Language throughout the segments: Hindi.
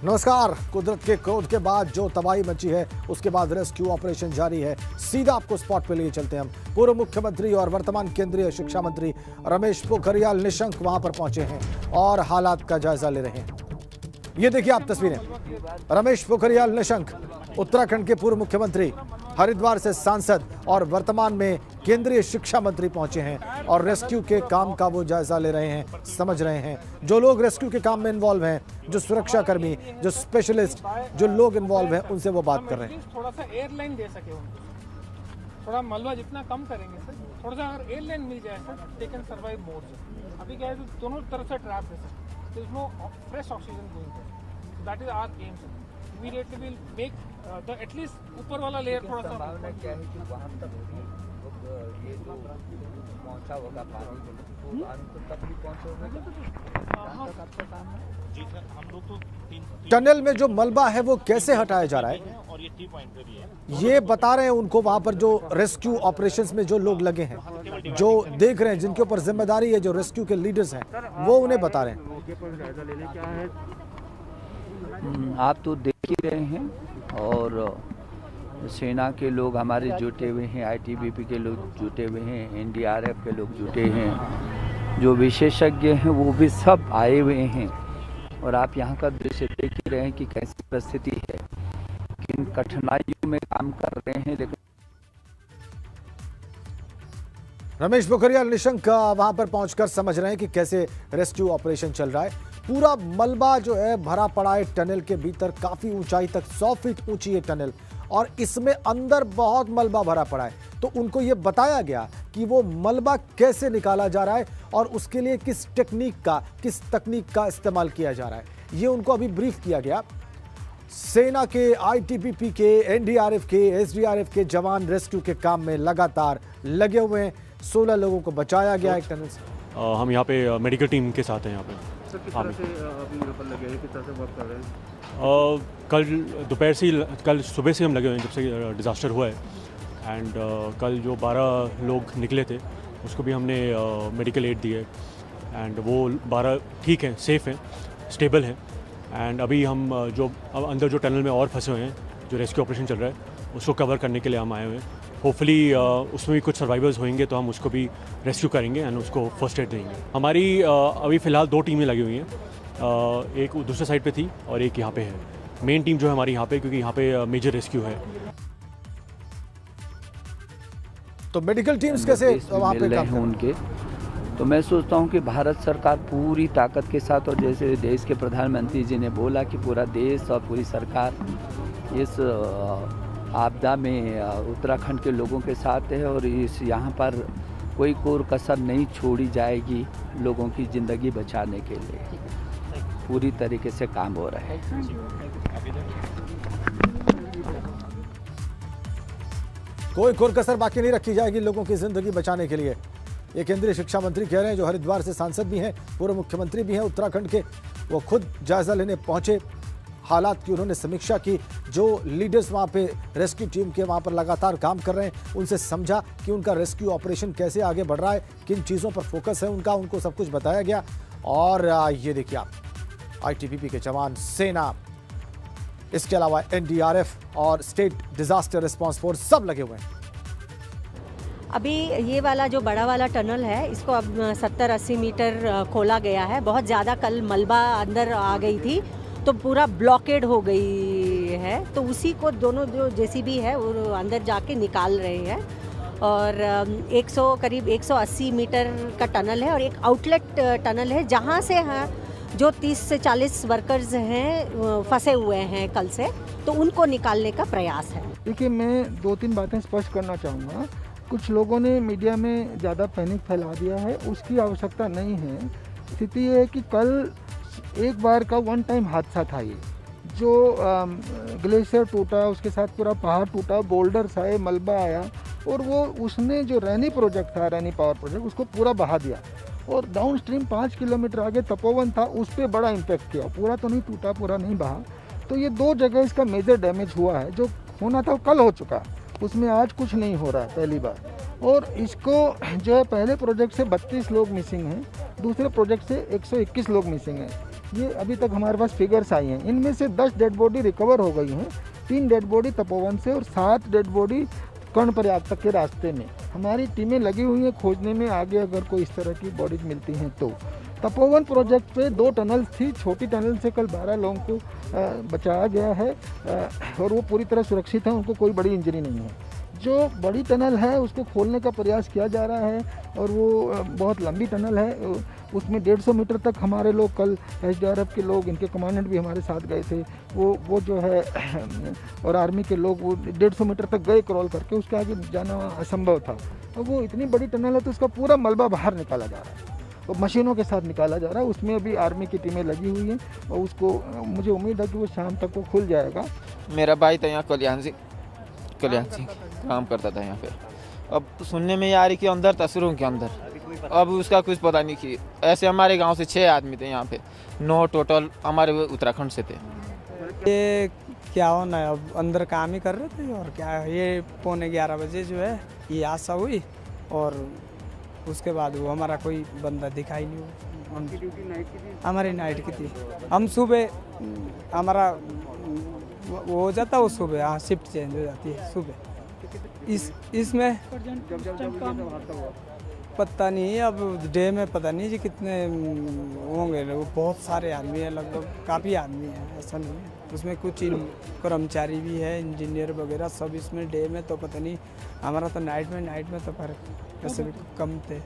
नमस्कार। कुदरत के क्रोध के बाद जो तबाही मची है उसके बाद रेस्क्यू ऑपरेशन जारी है। सीधा आपको स्पॉट पे लिए चलते हैं हम। पूर्व मुख्यमंत्री और वर्तमान केंद्रीय शिक्षा मंत्री रमेश पोखरियाल निशंक वहां पर पहुंचे हैं और हालात का जायजा ले रहे हैं। ये देखिए आप तस्वीरें। रमेश पोखरियाल निशंक उत्तराखंड के पूर्व मुख्यमंत्री, हरिद्वार से सांसद और वर्तमान में केंद्रीय शिक्षा मंत्री पहुंचे हैं और रेस्क्यू के काम का वो जायजा ले रहे हैं, समझ रहे हैं। जो लोग रेस्क्यू के काम में इन्वॉल्व हैं, जो सुरक्षाकर्मी, जो स्पेशलिस्ट, जो लोग इन्वॉल्व हैं, उनसे वो बात कर रहे हैं। थोड़ा सा एयरलाइन दे सके उनको, थोड़ा मलबा जितना कम करेंगे सर, थोड़ा सा अगर एयरलाइन मिल जाए sir, they can survive more sir. अभी क्या है तो दोनों तरफ से ट्रैप है sir, there is no fresh oxygen going sir, that is our aim sir. Immediately will make the at least ऊपर वाला लेयर थोड़ा सा। संभावना क्या है कि वहाँ तक भी ये जो पहुँचा होगा पानी तो वहाँ तक भी पहुँचे होगा आपका काम है? जी सर, हम लोग तो टनल में जो मलबा है वो कैसे हटाया जा रहा है, और ये टी पॉइंट पे भी है। ये बता रहे हैं उनको। वहां पर जो रेस्क्यू ऑपरेशंस में जो लोग लगे हैं, जो देख रहे हैं, जिनके ऊपर जिम्मेदारी है, जो रेस्क्यू के लीडर्स हैं, वो उन्हें बता रहे हैं। आप तो देख ही रहे हैं और सेना के लोग हमारे जुटे हुए हैं, आईटीबीपी के लोग जुटे हुए हैं, एनडीआरएफ के लोग जुटे हैं, जो विशेषज्ञ हैं वो भी सब आए हुए हैं। और आप यहाँ का दृश्य देख ही रहे हैं कि कैसी परिस्थिति है, किन कठिनाइयों में काम कर रहे हैं। लेकिन रमेश पोखरियाल निशंक वहां पर पहुंचकर समझ रहे हैं कि कैसे रेस्क्यू ऑपरेशन चल रहा है। पूरा मलबा जो है भरा पड़ा है टनल के भीतर, काफी ऊंचाई तक 100 फीट ऊंची है टनल और इसमें अंदर बहुत मलबा भरा पड़ा है। तो उनको ये बताया गया कि वो मलबा कैसे निकाला जा रहा है और उसके लिए किस तकनीक का इस्तेमाल किया जा रहा है, ये उनको अभी ब्रीफ किया गया। सेना के, आईटीबीपी के, एनडीआरएफ के, एसडीआरएफ के जवान रेस्क्यू के काम में लगातार लगे हुए हैं। 16 लोगों को बचाया गया एक टनल से। हम यहाँ पे मेडिकल टीम के साथ हैं यहाँ पे। सर किस तरह से अभी यहाँ पर लगे हैं, किस तरह से वर्क कर रहे हैं? कल दोपहर से कल सुबह से हम लगे हुए हैं जब से डिज़ास्टर हुआ है। एंड कल जो 12 लोग निकले थे उसको भी हमने मेडिकल एड दी है एंड वो 12 ठीक हैं, सेफ़ हैं, स्टेबल हैं। एंड अभी हम जो अब अंदर जो टनल में और फंसे हुए हैं, जो रेस्क्यू ऑपरेशन चल रहा है, उसको कवर करने के लिए हम आए हुए हैं। होपफुली उसमें भी कुछ सर्वाइवर्स होंगे तो हम उसको भी रेस्क्यू करेंगे एंड उसको फर्स्ट एड देंगे। हमारी अभी फ़िलहाल 2 टीमें लगी हुई हैं, एक दूसरे साइड पे थी और एक यहाँ पे है। मेन टीम जो है हमारी यहाँ पे, क्योंकि यहाँ पे मेजर रेस्क्यू है। तो मेडिकल टीम्स कैसे वहाँ पे काम उनके, तो मैं सोचता हूँ कि भारत सरकार पूरी ताकत के साथ, और जैसे देश के प्रधानमंत्री जी ने बोला कि पूरा देश और पूरी सरकार इस आपदा में उत्तराखंड के लोगों के साथ है और इस यहाँ पर कोई कोर कसर नहीं छोड़ी जाएगी। लोगों की ज़िंदगी बचाने के लिए पूरी तरीके से काम हो रहा है। कोई कोर कसर बाकी नहीं रखी जाएगी लोगों की जिंदगी बचाने के लिए, ये केंद्रीय शिक्षा मंत्री कह रहे हैं, जो हरिद्वार से सांसद भी हैं, पूर्व मुख्यमंत्री भी हैं उत्तराखंड के। वो खुद जायजा लेने पहुंचे, हालात की उन्होंने समीक्षा की। जो लीडर्स वहां पे रेस्क्यू टीम के वहां पर लगातार काम कर रहे हैं, उनसे समझा कि उनका रेस्क्यू ऑपरेशन कैसे आगे बढ़ रहा है, किन चीज़ों पर फोकस है उनका, उनको सब कुछ बताया गया। और ये देखिए आप, आईटीबीपी के जवान, सेना, इसके अलावा एनडीआरएफ और स्टेट डिजास्टर रिस्पांस फोर्स सब लगे हुए हैं। अभी ये वाला जो बड़ा वाला टनल है, इसको अब 70-80 मीटर खोला गया है। बहुत ज़्यादा कल मलबा अंदर आ गई थी तो पूरा ब्लॉकेड हो गई है, तो उसी को दोनों जो जेसीबी है वो अंदर जाके निकाल रहे हैं। और करीब 180 मीटर का टनल है और एक आउटलेट टनल है जहाँ से जो 30 से 40 वर्कर्स हैं फंसे हुए हैं कल से, तो उनको निकालने का प्रयास है। देखिए, मैं 2-3 बातें स्पष्ट करना चाहूँगा। कुछ लोगों ने मीडिया में ज़्यादा पैनिक फैला दिया है, उसकी आवश्यकता नहीं है। स्थिति ये है कि कल एक बार का वन टाइम हादसा था। ये जो ग्लेशियर टूटा, उसके साथ पूरा पहाड़ टूटा, बोल्डर्स आए, मलबा आया और वो उसने जो रैनी प्रोजेक्ट था, रैनी पावर प्रोजेक्ट, उसको पूरा बहा दिया। और डाउन स्ट्रीम 5 किलोमीटर आगे तपोवन था, उस पर बड़ा इम्पैक्ट किया। पूरा तो नहीं टूटा, पूरा नहीं बहा। तो ये 2 जगह इसका मेजर डैमेज हुआ है। जो होना था वो कल हो चुका, उसमें आज कुछ नहीं हो रहा है पहली बार। और इसको जो है, पहले प्रोजेक्ट से 32 लोग मिसिंग हैं, दूसरे प्रोजेक्ट से 121 लोग मिसिंग हैं। ये अभी तक हमारे पास फिगर्स आई हैं। इनमें से 10 डेड बॉडी रिकवर हो गई हैं, 3 डेड बॉडी तपोवन से और 7 डेड बॉडी कर्णप्रयाग तक के रास्ते में। हमारी टीमें लगी हुई हैं खोजने में, आगे अगर कोई इस तरह की बॉडीज मिलती हैं तो। तपोवन प्रोजेक्ट पे 2 टनल्स थी, छोटी टनल से कल 12 लोगों को बचाया गया है और वो पूरी तरह सुरक्षित हैं, उनको कोई बड़ी इंजरी नहीं है। जो बड़ी टनल है उसको खोलने का प्रयास किया जा रहा है और वो बहुत लंबी टनल है, उसमें 150 मीटर तक हमारे लोग कल SDRF के लोग, इनके कमांडेंट भी हमारे साथ गए थे, वो जो है और आर्मी के लोग वो 150 मीटर तक गए क्रॉल करके, उसके आगे जाना असंभव था। और वो इतनी बड़ी टनल है तो उसका पूरा मलबा बाहर निकाला जा रहा है और मशीनों के साथ निकाला जा रहा है। उसमें अभी आर्मी की टीमें लगी हुई हैं और उसको मुझे उम्मीद है कि वो शाम तक वो खुल जाएगा। मेरा भाई था यहाँ कल्याण सिंह काम करता था यहाँ पे। अब सुनने में ये आ रही कि अंदर तस्वीरों के अंदर, अब उसका कुछ पता नहीं कि ऐसे हमारे गांव से 6 आदमी थे यहाँ पे, 9 टोटल हमारे उत्तराखंड से थे। ये क्या होना है, अब अंदर काम ही कर रहे थे और क्या ये 11:45 बजे जो है ये हादसा हुई और उसके बाद वो हमारा कोई बंदा दिखाई नहीं हुआ। उनकी ड्यूटी नाइट की थी, हमारी नाइट की थी। हम सुबह हमारा वो हो जाता, वो सुबह हाँ शिफ्ट चेंज हो जाती है सुबह। इसमें पता नहीं, अब डे में पता नहीं जी कितने होंगे लोग, बहुत सारे आदमी हैं, लगभग काफ़ी आदमी हैं, ऐसा नहीं है। उसमें कुछ कर्मचारी भी है, इंजीनियर वगैरह सब इसमें डे में तो पता नहीं, हमारा तो नाइट में तो पर ऐसे भी कम थे।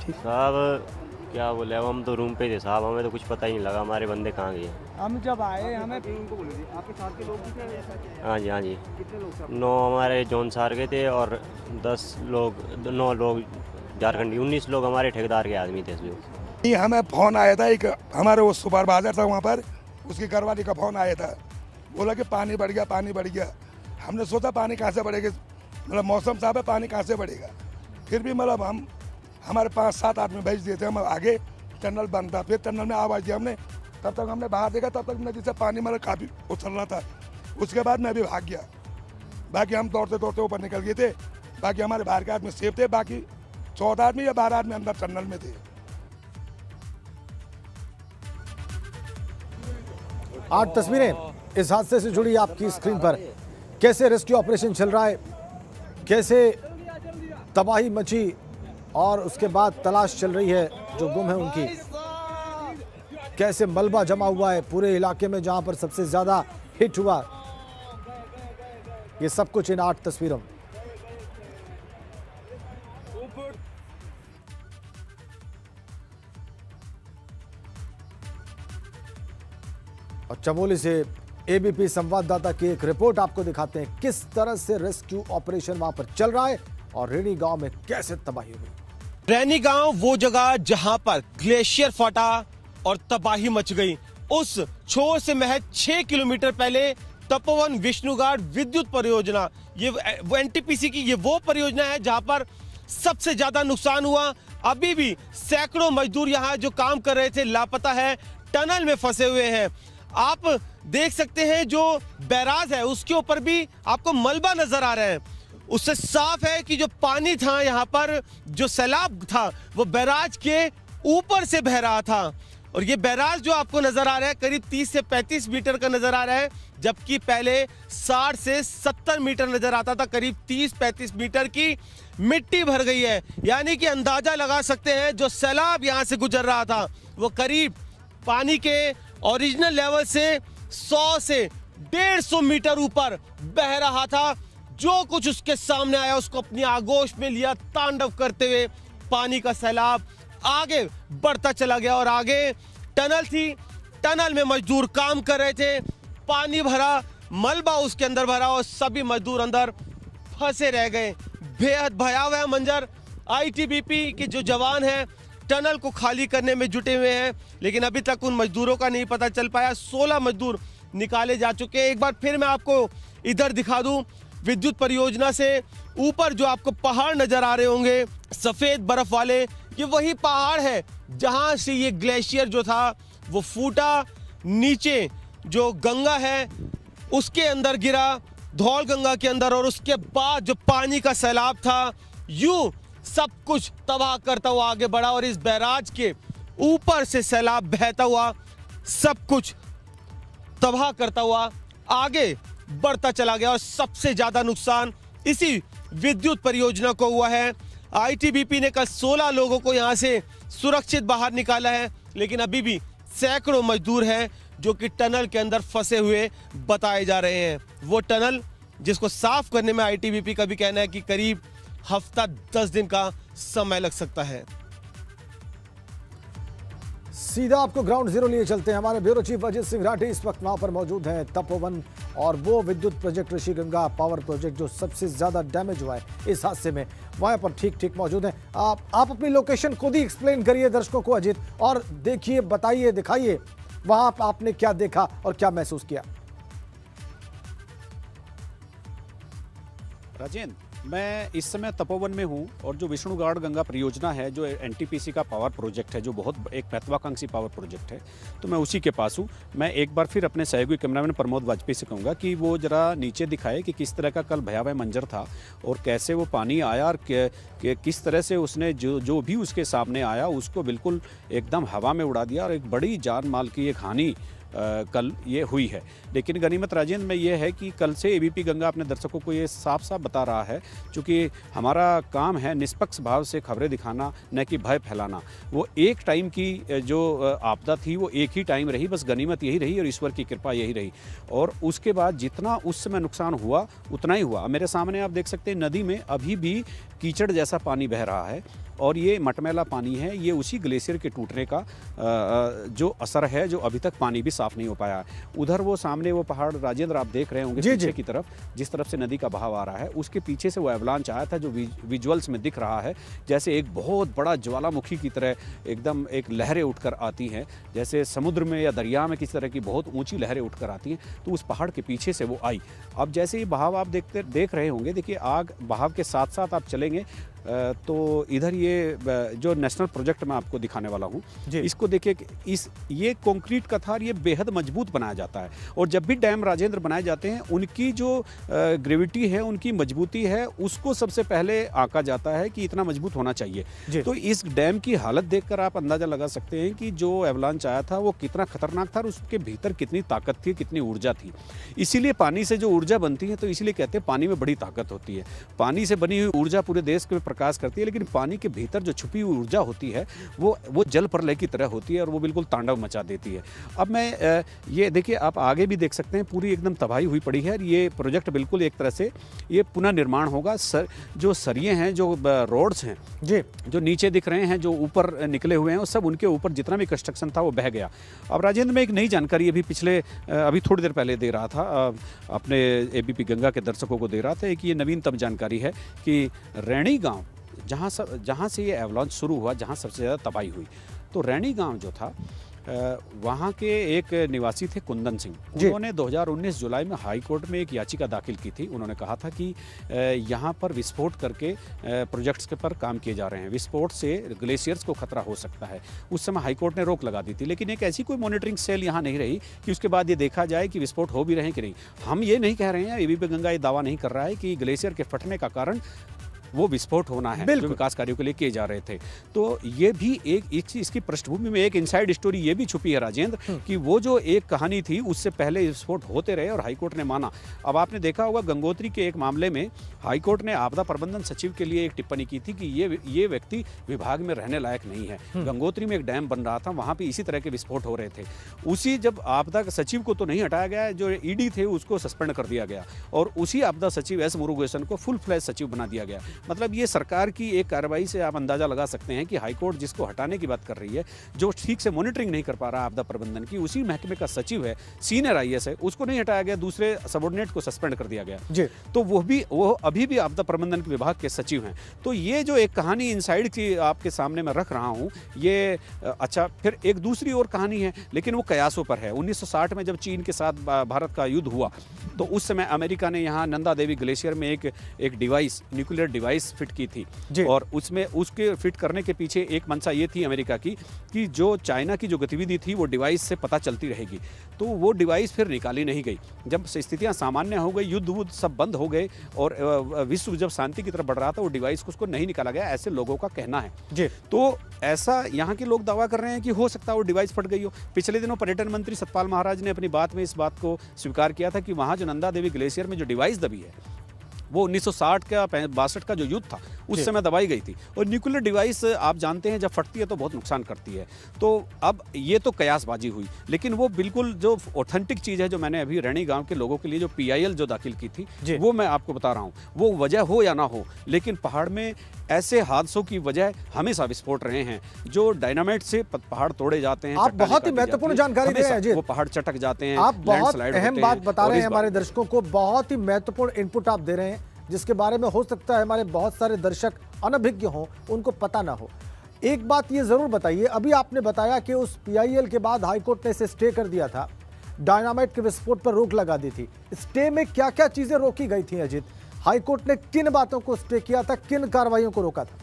ठीक साहब क्या बोले, अब हम तो रूम पे थे साहब, हमें तो कुछ पता ही नहीं लगा हमारे बंदे कहाँ गए। हम जब आए हमें उनको बोले थे आपके साथ के लोग भी थे? हाँ जी हाँ जी, कितने लोग थे? 9 हमारे जौन सार के थे और 9 लोग झारखंडी, 19 लोग हमारे ठेकेदार के आदमी थे। ये हमें फ़ोन आया था, एक हमारे वो सुपरवाइजर था वहाँ पर, उसकी घरवाली का फ़ोन आया था, बोला कि पानी बढ़ गया। हमने सोचा पानी कहाँ से बढ़ेगा, मतलब मौसम साहब है पानी कहाँ से बढ़ेगा। फिर भी मतलब हमारे 5-7 आदमी भेज दिए थे, हम आगे टनल बंद था, फिर टनल में आवाज़ दी हमने, तब तक हमने बाहर देखा, तब तक नदी से पानी मतलब काफ़ी उछल रहा था। उसके बाद मैं भी भाग गया, बाकी हम दौड़ते ऊपर निकल गए थे। बाकी हमारे बाहर के आदमी सेफ थे, बाकी 14 आदमी या 12 आदमी अंदर टनल में थे। 8 तस्वीरें इस हादसे से जुड़ी आपकी स्क्रीन पर। कैसे रेस्क्यू ऑपरेशन चल रहा है, कैसे तबाही मची और उसके बाद तलाश चल रही है जो गुम है उनकी, कैसे मलबा जमा हुआ है पूरे इलाके में जहां पर सबसे ज्यादा हिट हुआ, ये सब कुछ इन 8 तस्वीरों में। और चमोली से एबीपी संवाददाता की एक रिपोर्ट आपको दिखाते हैं किस तरह से रेस्क्यू ऑपरेशन वहां पर चल रहा है और रेनी गांव में कैसे तबाही हुई। रैनी गांव वो जगह जहां पर ग्लेशियर फटा और तबाही मच गई। उस छोर से महज 6 किलोमीटर पहले तपोवन विष्णुघाट विद्युत परियोजना, ये एनटीपीसी की ये वो परियोजना है जहां पर सबसे ज्यादा नुकसान हुआ। अभी भी सैकड़ों मजदूर यहां जो काम कर रहे थे लापता है, टनल में फंसे हुए हैं। आप देख सकते हैं जो बैराज है उसके ऊपर भी आपको मलबा नजर आ रहा है। उससे साफ है कि जो पानी था यहाँ पर, जो सैलाब था वो बैराज के ऊपर से बह रहा था। और ये बैराज जो आपको नजर आ रहा है करीब 30 से 35 मीटर का नजर आ रहा है, जबकि पहले 60 से 70 मीटर नजर आता था। करीब 30-35 मीटर की मिट्टी भर गई है, यानी कि अंदाजा लगा सकते हैं जो सैलाब यहाँ से गुजर रहा था वो करीब पानी के ओरिजिनल लेवल से 100 से 150 मीटर ऊपर बह रहा था। जो कुछ उसके सामने आया उसको अपनी आगोश में लिया, तांडव करते हुए पानी का सैलाब आगे बढ़ता चला गया। और आगे टनल थी, टनल में मजदूर काम कर रहे थे, पानी भरा, मलबा उसके अंदर भरा और सभी मजदूर अंदर फंसे रह गए। बेहद भयावह मंजर। आईटीबीपी के जो जवान हैं टनल को खाली करने में जुटे हुए हैं, लेकिन अभी तक उन मजदूरों का नहीं पता चल पाया। 16 मजदूर निकाले जा चुके हैं। एक बार फिर मैं आपको इधर दिखा दूं, विद्युत परियोजना से ऊपर जो आपको पहाड़ नजर आ रहे होंगे सफेद बर्फ वाले, ये वही पहाड़ है जहां से ये ग्लेशियर जो था वो फूटा, नीचे जो गंगा है उसके अंदर गिरा, धौल गंगा के अंदर, और उसके बाद जो पानी का सैलाब था यूं सब कुछ तबाह करता हुआ आगे बढ़ा और इस बैराज के ऊपर से सैलाब बहता हुआ सब कुछ तबाह करता हुआ आगे बढ़ता चला गया और सबसे ज्यादा नुकसान इसी विद्युत परियोजना को हुआ है। आईटीबीपी ने कल 16 लोगों को यहां से सुरक्षित बाहर निकाला है, लेकिन अभी भी सैकड़ों मजदूर हैं जो कि टनल के अंदर फंसे हुए बताए जा रहे हैं। वो टनल जिसको साफ करने में आईटीबीपी का भी कहना है कि करीब हफ्ता 10 दिन का समय लग सकता है। सीधा आपको ग्राउंड जीरो लिए चलते हैं। हमारे ब्यूरो चीफ अजीत सिंह राठी इस वक्त वहां पर मौजूद हैं। तपोवन और वो विद्युत प्रोजेक्ट ऋषिगंगा पावर प्रोजेक्ट जो सबसे ज्यादा डैमेज हुआ है इस हादसे में, वहां पर ठीक मौजूद हैं। आप अपनी लोकेशन खुद ही एक्सप्लेन करिए दर्शकों को अजीत, और देखिए, बताइए, दिखाइए वहां आपने क्या देखा और क्या महसूस किया। राजेंद्र, मैं इस समय तपोवन में हूं और जो विष्णुगाड़ गंगा परियोजना है, जो एनटीपीसी का पावर प्रोजेक्ट है, जो बहुत एक महत्वाकांक्षी पावर प्रोजेक्ट है, तो मैं उसी के पास हूं। मैं एक बार फिर अपने सहयोगी कैमरामैन प्रमोद वाजपेयी से कहूँगा कि वो जरा नीचे दिखाए कि किस तरह का कल भयावह मंजर था और कैसे वो पानी आया और किस तरह से उसने जो भी उसके सामने आया उसको बिल्कुल एकदम हवा में उड़ा दिया और एक बड़ी जान माल की एक हानि कल ये हुई है। लेकिन गनीमत राजेंद्र में ये है कि कल से एबीपी गंगा अपने दर्शकों को ये साफ साफ बता रहा है, क्योंकि हमारा काम है निष्पक्ष भाव से खबरें दिखाना, न कि भय फैलाना। वो एक टाइम की जो आपदा थी वो एक ही टाइम रही, बस गनीमत यही रही और ईश्वर की कृपा यही रही। और उसके बाद जितना उस समय नुकसान हुआ उतना ही हुआ। मेरे सामने आप देख सकते हैं नदी में अभी भी कीचड़ जैसा पानी बह रहा है और ये मटमैला पानी है। ये उसी ग्लेशियर के टूटने का जो असर है, जो अभी तक पानी भी साफ नहीं हो पाया। उधर वो सामने वो पहाड़ राजेंद्र आप देख रहे होंगे पीछे की तरफ, जिस तरफ से नदी का बहाव आ रहा है, उसके पीछे से वो एवलांच आया था जो विजुअल्स में दिख रहा है, जैसे एक बहुत बड़ा ज्वालामुखी की तरह एकदम एक लहरें उठकर आती हैं, जैसे समुद्र में या दरिया में किसी तरह की बहुत ऊंची लहरें उठकर आती हैं, तो उस पहाड़ के पीछे से वो आई। अब जैसे ये बहाव आप देख रहे होंगे, देखिए आग बहाव के साथ साथ आप चलेंगे तो इधर ये जो नेशनल प्रोजेक्ट मैं आपको दिखाने वाला हूँ, इसको देखिए, ये कंक्रीट का था और ये बेहद मजबूत बनाया जाता है। और जब भी डैम राजेंद्र बनाए जाते हैं, उनकी जो ग्रेविटी है, उनकी मजबूती है, उसको सबसे पहले आंका जाता है कि इतना मजबूत होना चाहिए। तो इस डैम की हालत देखकर आप अंदाजा लगा सकते हैं कि जो एवलांच आया था वो कितना खतरनाक था और उसके भीतर कितनी ताकत थी, कितनी ऊर्जा थी। इसीलिए पानी से जो ऊर्जा बनती है, तो इसीलिए कहते हैं पानी में बड़ी ताकत होती है। पानी से बनी हुई ऊर्जा पूरे देश के प्रकाश करती है, लेकिन पानी के भीतर जो छुपी हुई ऊर्जा होती है वो जल प्रलय की तरह होती है और वो बिल्कुल तांडव मचा देती है। अब मैं ये देखिए, आप आगे भी देख सकते हैं, पूरी एकदम तबाही हुई पड़ी है। ये प्रोजेक्ट बिल्कुल एक तरह से ये पुनः निर्माण होगा। जो सरिये हैं, जो रोड्स हैं जो नीचे दिख रहे हैं, जो ऊपर निकले हुए हैं, सब उनके ऊपर जितना भी कंस्ट्रक्शन था वो बह गया। अब राजेंद्र में एक नई जानकारी अभी थोड़ी देर पहले दे रहा था, अपने एबीपी गंगा के दर्शकों को दे रहा था कि ये नवीनतम जानकारी है कि रैणी गांव जहाँ से ये एवलांच शुरू हुआ, जहाँ सबसे ज़्यादा तबाही हुई, तो रैणी गांव जो था वहाँ के एक निवासी थे कुंदन सिंह। उन्होंने 2019 जुलाई में हाई कोर्ट में एक याचिका दाखिल की थी। उन्होंने कहा था कि यहाँ पर विस्फोट करके प्रोजेक्ट्स के पर काम किए जा रहे हैं, विस्फोट से ग्लेशियर्स को खतरा हो सकता है। उस समय हाई कोर्ट ने रोक लगा दी थी, लेकिन एक ऐसी कोई मॉनिटरिंग सेल यहाँ नहीं रही कि उसके बाद ये देखा जाए कि विस्फोट हो भी रहे कि नहीं। हम ये नहीं कह रहे हैं, एबीपी गंगा ये दावा नहीं कर रहा है कि ग्लेशियर के फटने का कारण वो विस्फोट होना है जो विकास कार्यों के लिए किए जा रहे थे। तो ये भी इसकी पृष्ठभूमि में एक इनसाइड स्टोरी ये भी छुपी है राजेंद्र, कि वो जो एक कहानी थी उससे पहले विस्फोट होते रहे और हाईकोर्ट ने माना। अब आपने देखा होगा गंगोत्री के एक मामले में हाईकोर्ट ने आपदा प्रबंधन सचिव के लिए एक टिप्पणी की थी कि ये व्यक्ति विभाग में रहने लायक नहीं है। गंगोत्री में एक डैम बन रहा था, वहाँ पे इसी तरह के विस्फोट हो रहे थे। उसी जब आपदा सचिव को तो नहीं हटाया गया, जो ईडी थे उसको सस्पेंड कर दिया गया और उसी आपदा सचिव एस मुरुगेशन को फुल फ्लैश सचिव बना दिया गया। मतलब ये सरकार की एक कार्रवाई से आप अंदाजा लगा सकते हैं कि हाईकोर्ट जिसको हटाने की बात कर रही है, जो ठीक से मॉनिटरिंग नहीं कर पा रहा आपदा प्रबंधन की, उसी महकमे का सचिव है, सीनियर आईएएस है, उसको नहीं हटाया गया, दूसरे सबऑर्डिनेट को सस्पेंड कर दिया गया। तो वो अभी भी आपदा प्रबंधन के विभाग के सचिव हैं। तो ये जो एक कहानी इनसाइड की आपके सामने मैं रख रहा हूँ, ये अच्छा, फिर एक दूसरी और कहानी है, लेकिन वो कयासों पर है। 1960 में जब चीन के साथ भारत का युद्ध हुआ, तो उस समय अमेरिका ने यहाँ नंदा देवी ग्लेशियर में एक device, nuclear device device fit की थी जी। और उसमें उसके फिट करने के पीछे एक मंशा ये थी अमेरिका की कि जो चाइना की जो गतिविधि थी वो डिवाइस से पता चलती रहेगी, तो वो डिवाइस फिर निकाली नहीं गई। जब स्थितियां सामान्य हो गई, युद्ध सब बंद हो गए और विश्व जब शांति की तरफ बढ़ रहा था, वो डिवाइस को उसको नहीं निकाला गया, ऐसे लोगों का कहना है जी। तो ऐसा यहाँ के लोग दावा कर रहे हैं कि हो सकता है वो डिवाइस फट गई हो। पिछले दिनों पर्यटन मंत्री सतपाल महाराज ने अपनी बात में इस बात को स्वीकार किया था कि वहाँ जो नंदा देवी ग्लेशियर में जो डिवाइस दबी है वो 1960 का 62 का जो युद्ध था उस समय दबाई गई थी। और न्यूक्लियर डिवाइस आप जानते हैं जब फटती है तो बहुत नुकसान करती है। तो अब ये तो कयासबाजी हुई, लेकिन वो बिल्कुल जो ऑथेंटिक चीज़ है जो मैंने अभी रैणी गांव के लोगों के लिए जो PIL जो दाखिल की थी वो मैं आपको बता रहा हूँ। वो वजह हो या ना हो, लेकिन पहाड़ में ऐसे हादसों की वजह हमेशा विस्फोट रहे हैं। जो डायनामाइट से पहाड़ तोड़े जाते हैं, आप बहुत ही महत्वपूर्ण जानकारी दे रहे हैं, वो पहाड़ चटक जाते हैं, आप बहुत लैंडस्लाइड अहम होते बात हैं। बता रहे हैं हमारे दर्शकों को, बहुत ही महत्वपूर्ण इनपुट आप दे रहे हैं जिसके बारे में हो सकता है हमारे बहुत सारे दर्शक अनभिज्ञ हों, उनको पता ना हो। एक बात ये जरूर बताइए, अभी आपने बताया कि उस PIL के बाद हाईकोर्ट ने इसे स्टे कर दिया था, डायनामाइट के विस्फोट पर रोक लगा दी थी। स्टे में क्या क्या चीजें रोकी गई थी अजीत? हाईकोर्ट ने किन बातों को स्टे किया था, किन कार्रवाइयों को रोका था?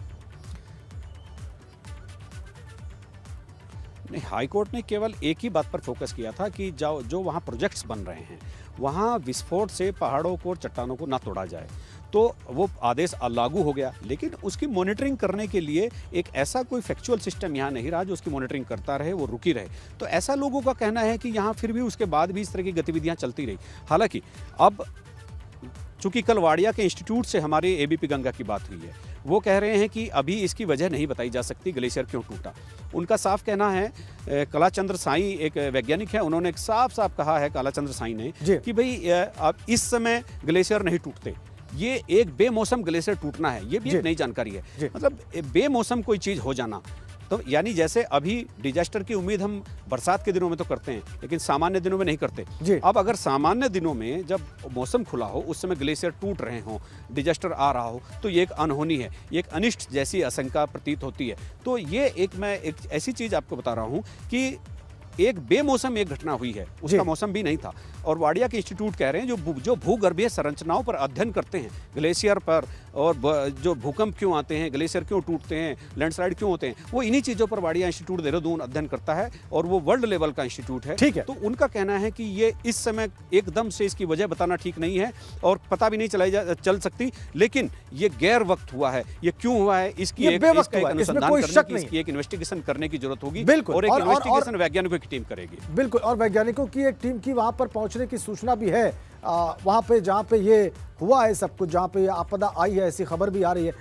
नहीं, हाईकोर्ट ने केवल एक ही बात पर फोकस किया था कि जो वहाँ प्रोजेक्ट्स बन रहे हैं वहाँ विस्फोट से पहाड़ों को, चट्टानों को ना तोड़ा जाए। तो वो आदेश लागू हो गया, लेकिन उसकी मॉनिटरिंग करने के लिए एक ऐसा कोई फैक्चुअल सिस्टम यहाँ नहीं रहा जो उसकी मॉनिटरिंग करता रहे, वो रुकी रहे। तो ऐसा लोगों का कहना है कि यहाँ फिर भी उसके बाद भी इस तरह की गतिविधियाँ चलती रही। हालांकि अब चूंकि कल वाडिया के इंस्टीट्यूट से हमारे ABP गंगा की बात हुई है, वो कह रहे हैं कि अभी इसकी वजह नहीं बताई जा सकती ग्लेशियर क्यों टूटा। उनका साफ कहना है, कलाचंद्र साई एक वैज्ञानिक है, उन्होंने एक साफ कहा है कालाचंद्र साई ने कि भाई अब इस समय ग्लेशियर नहीं टूटते, ये एक बेमौसम ग्लेशियर टूटना है, ये भी एक नई जानकारी है। मतलब बेमौसम कोई चीज़ हो जाना, तो यानी जैसे अभी डिजास्टर की उम्मीद हम बरसात के दिनों में तो करते हैं, लेकिन सामान्य दिनों में नहीं करते। अब अगर सामान्य दिनों में जब मौसम खुला हो, उस समय ग्लेशियर टूट रहे हों, डिजास्टर आ रहा हो, तो ये एक अनहोनी है, ये एक अनिष्ट जैसी आशंका प्रतीत होती है। तो ये मैं एक ऐसी चीज़ आपको बता रहा हूँ कि एक बेमौसम एक घटना हुई है, उसका मौसम भी नहीं था। और वाडिया के इंस्टीट्यूट कह रहे हैं जो भूगर्भीय संरचनाओं पर अध्ययन करते हैं, ग्लेशियर पर, और जो भूकंप क्यों आते हैं, ग्लेशियर क्यों टूटते हैं, लैंडस्लाइड क्यों होते हैं, वो इन्हीं चीज़ों पर वाडिया इंस्टीट्यूट देहरादून अध्ययन करता है और वो वर्ल्ड लेवल का इंस्टीट्यूट है। ठीक है। तो उनका कहना है कि ये इस समय एकदम से इसकी वजह बताना ठीक नहीं है और पता भी नहीं चल सकती, लेकिन ये गैर वक्त हुआ है। ये क्यों हुआ है, इसकी एक अनुसंधान करने की, इसकी एक इन्वेस्टिगेशन करने की जरूरत होगी। बिल्कुल। और एक इन्वेस्टिगेशन वैज्ञानिकों की टीम करेगी। बिल्कुल, और वैज्ञानिकों की एक टीम की वहां पर पहुंचने की सूचना भी है, वहां पे जहां पे ये हुआ है सब कुछ, जहां पे ये आपदा आई है, ऐसी खबर भी आ रही है।